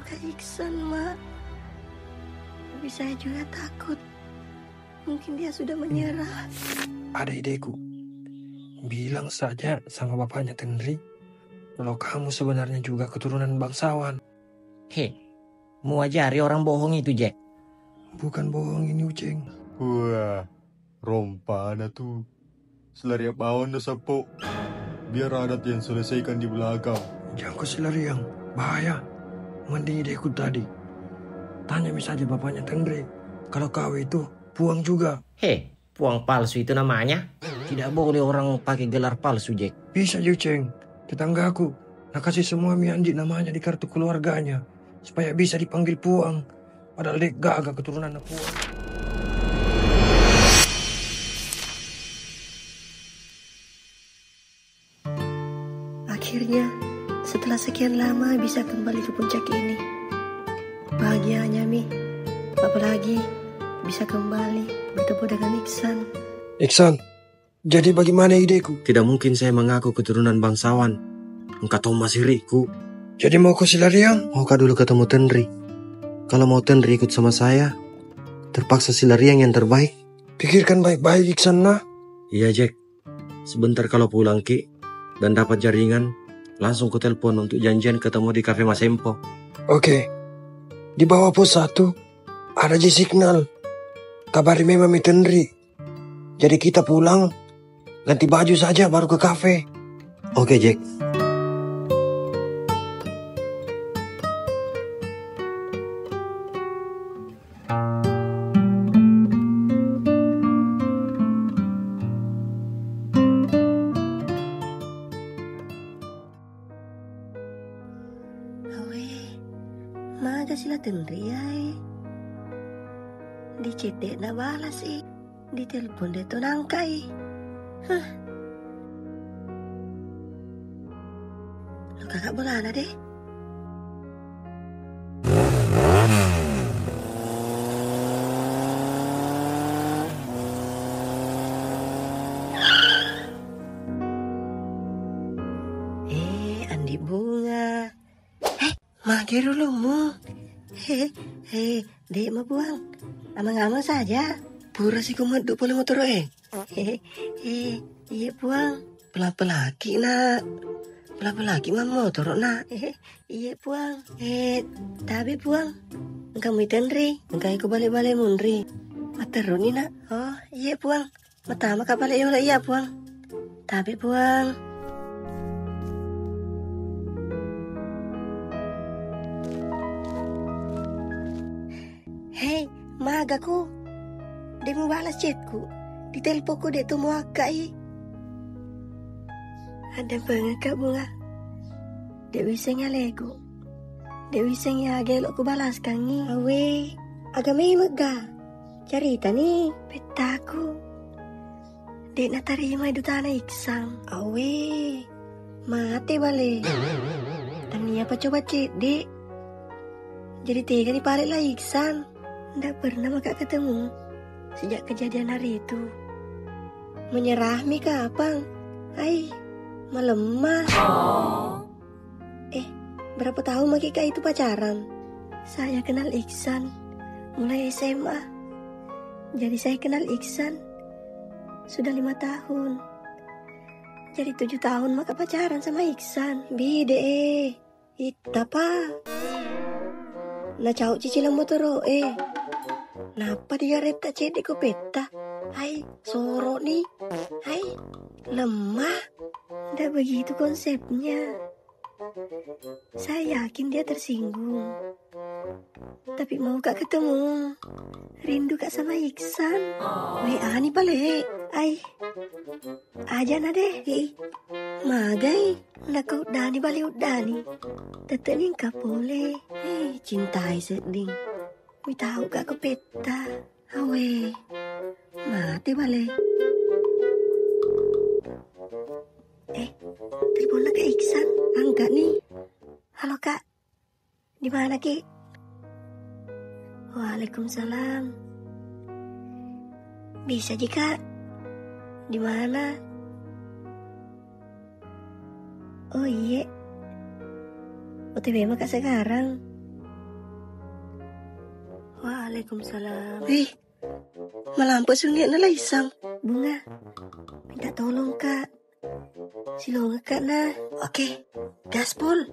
Kak Iksan, Mak. Tapi saya juga takut. Mungkin dia sudah menyerah. Ada ideku. Bilang saja sama bapaknya Tenri kalau kamu sebenarnya juga keturunan bangsawan. Mau ajari orang bohong itu, Jack? Bukan bohong ini, Uceng. Wah, rompa ada tuh. Selariap bawang dah sapo. Biar adat yang selesaikan di belakang. Jangan kau selariang, bahaya. Mending ideku tadi. Tanya saja bapaknya Tenri kalau kau itu Puang juga. Puang palsu itu namanya. Tidak boleh orang pakai gelar palsu, Jack. Bisa, Uceng. Tetanggaku nak kasih semua Mianji namanya di kartu keluarganya supaya bisa dipanggil Puang. Padahal dia gagah keturunan Puang. Akhirnya, setelah sekian lama bisa kembali ke puncak ini. Bahagianya, Mi. Apalagi bisa kembali bertemu dengan Iksan. Iksan, jadi bagaimana ideku? Tidak mungkin saya mengaku keturunan bangsawan. Engkau tahu masih riku. Jadi mau kau silariang? Maukah dulu ketemu Tenri? Kalau mau Tenri ikut sama saya, terpaksa silariang yang terbaik. Pikirkan baik-baik, Iksan, nah. Iya, Jack. Sebentar kalau pulang, Ki, dan dapat jaringan, langsung ku telepon untuk janjian ketemu di Cafe Mas Empo. Oke. Di bawah pos 1 ada signal. Kabari memang Tenri. Jadi kita pulang, ganti baju saja baru ke kafe. Oke, Jack. Maga sila Tenri ay. Di chat dek na balas di telepon dek to nangkai. Lo kakak bolana deh. Andi Bunga. Magi dulu mu. Dek mau buang. Amang-amang saja. Pura si kumadu boleh motor iya buang. Pelaki nak. Pelaki mah motor nak. Iya buang. Tapi buang. Kamu Tenri. Engkau ikut balik-balik mundri. Materun ni nak. Oh iya buang. Matama ka balik yola iya buang. Tapi buang. Hei, magaku. Dia mau balas chatku. Di teleponku dia tuh mau akai. Ada banget Kak Bunga. Dia bisa nyalego. Dia bisa nyagelok ku balas kangi. Awe, agak mega. Cerita nih, petaku. Dia nak terima itu tanah Iksan. Awe, mati balik. Dan ni apa coba cek, Dek. Jadi tega dibalik lah Iksan. Nggak pernah maka ketemu sejak kejadian hari itu. Menyerah mi kapan? Hai, melemah. Berapa tahun Maki Kak itu pacaran? Saya kenal Iksan mulai SMA. Jadi saya kenal Iksan sudah 5 tahun. Jadi 7 tahun maka pacaran sama Iksan. Bide Ita pa. Na cau cicilan motor Napa dia reta cedek ko peta? Hai, soro nih. Hai, lemah. Nggak begitu konsepnya. Saya yakin dia tersinggung. Tapi mau Kak ketemu. Rindu Kak sama Iksan. WA nih balik. Ai, aja na deh. Magai, nak udah nih balik udah nih. Tetening Kak boleh. Cintai seding. Mi tahu Kak ke peta. Awe, mati balik. Teleponnya Kak Iksan. Angkat nih. Halo Kak. Di mana Ki? Waalaikumsalam. Bisa jika. Di mana? Oh iya. OTW mah Kak sekarang. Waalaikumsalam. Malampu sungai na isang. Bunga, minta tolong kak. Silonga kak na. Oke, gaspol.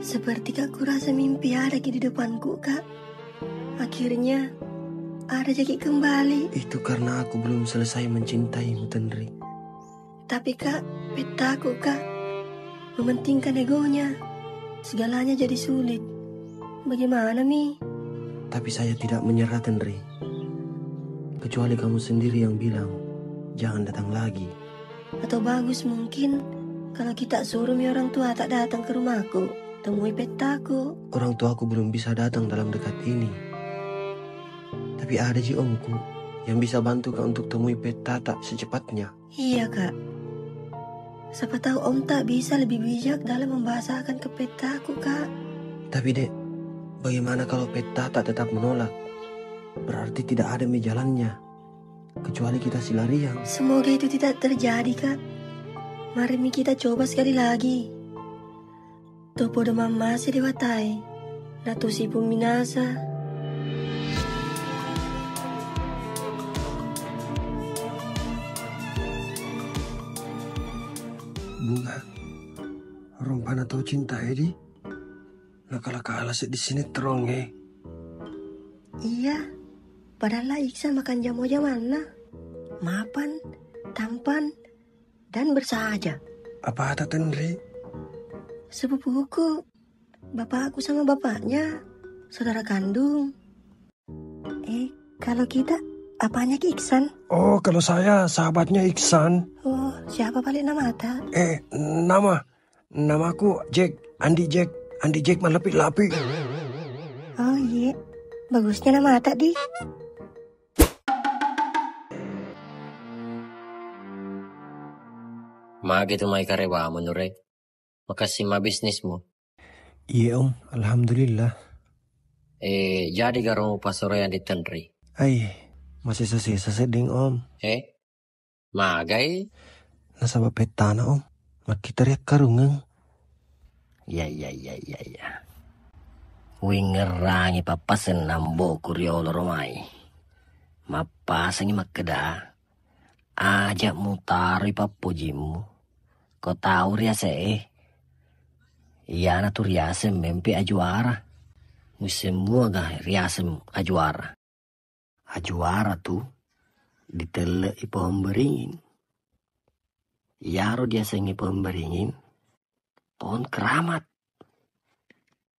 Seperti kak kurasa mimpi ada di depanku kak. Akhirnya ada jadi kembali. Itu karena aku belum selesai mencintaimu, Tenri. Tapi kak, petaku kak, mementingkan egonya. Segalanya jadi sulit. Bagaimana Mi? Tapi saya tidak menyerah, Tenri. Kecuali kamu sendiri yang bilang, jangan datang lagi. Atau bagus mungkin kalau kita suruh orang tua tak datang ke rumahku. Temui petaku. Orang tuaku belum bisa datang dalam dekat ini. Tapi ada ji omku yang bisa bantu kak untuk temui peta tak secepatnya. Iya kak. Siapa tahu om tak bisa lebih bijak dalam membahasakan ke petaku kak. Tapi dek, bagaimana kalau peta tak tetap menolak? Berarti tidak ada jalannya. Kecuali kita silariang. Semoga itu tidak terjadi kak. Mari kita coba sekali lagi. Topo demam masih dewatai. Natusi puminasa. Bunga, rompana tahu cinta edi. Nakala-kala di sini terong Iya, padahal Iksan makan jamu mana? Mapan, tampan, dan bersahaja. Apa ada Tenri? Sepupuku, bapakku sama bapaknya, saudara kandung. Kalau kita, apanya Ki Iksan? Oh, kalau saya sahabatnya Iksan. Oh, siapa balik nama ta? Namaku Andi Jack malapit-lapit. Oh iya, bagusnya nama ta di. Gitu mai karewa menurut. Makasih ma bisnismu. Iya om, alhamdulillah. Jadi garong pasorean di Tenri. Masih sesisa seding om. Magai? Nasabab petana om, makita riak karungang. Ya. Wingerangi papasen nambo kuriolo romai. Mapasangi makeda. Ajak mutari papujimu. Kau tahu riase Iya na tu riasem mempe ajuara. Musemua gah riasem ajuara. Ajuara tu ditele pohon beringin. Yaro dia sengi pohon beringin. Pohon keramat.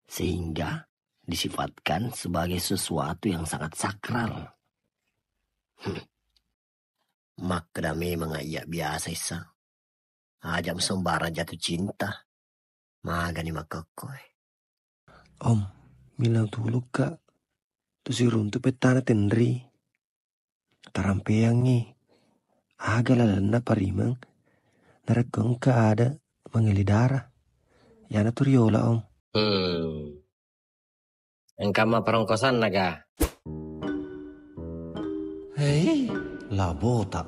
Sehingga disifatkan sebagai sesuatu yang sangat sakral. Maka memang iya biasa isa. Ajak sembara jatuh cinta. Magani makakoy. Om, bilang tuluk kak. Tu si runtu petana Tenri. Tarampeyangi. Agak na parimang. Naregong ka ada mangilidara. Yana turiola om. Engkama perongkosan naga. Labota.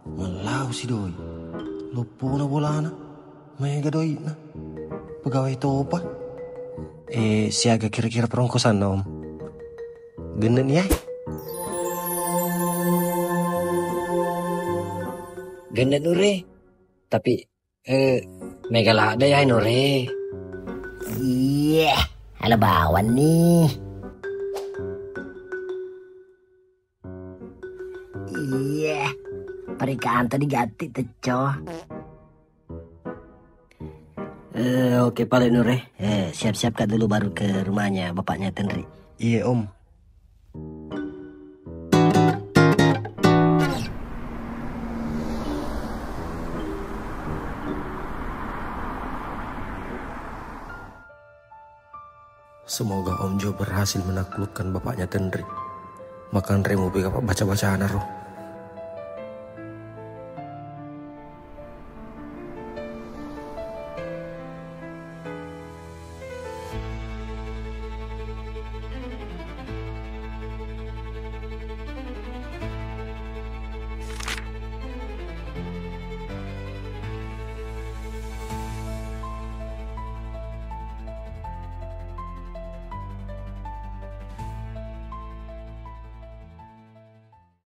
Malau si doi. Lupo na bolana. Mega doi na. Pegawai topa. Siaga kira-kira perongkosan om. Genen ya? Genen ure. Tapi mega lah ada ya nore. Iya, ala bawan nih. Iya, pernikahan tadi ganti teco. Oke Pak Nure, siap-siap kak dulu baru ke rumahnya bapaknya Tenri. Iya om. Semoga Om Jo berhasil menaklukkan bapaknya Tenri. Makan remu baca-baca roh.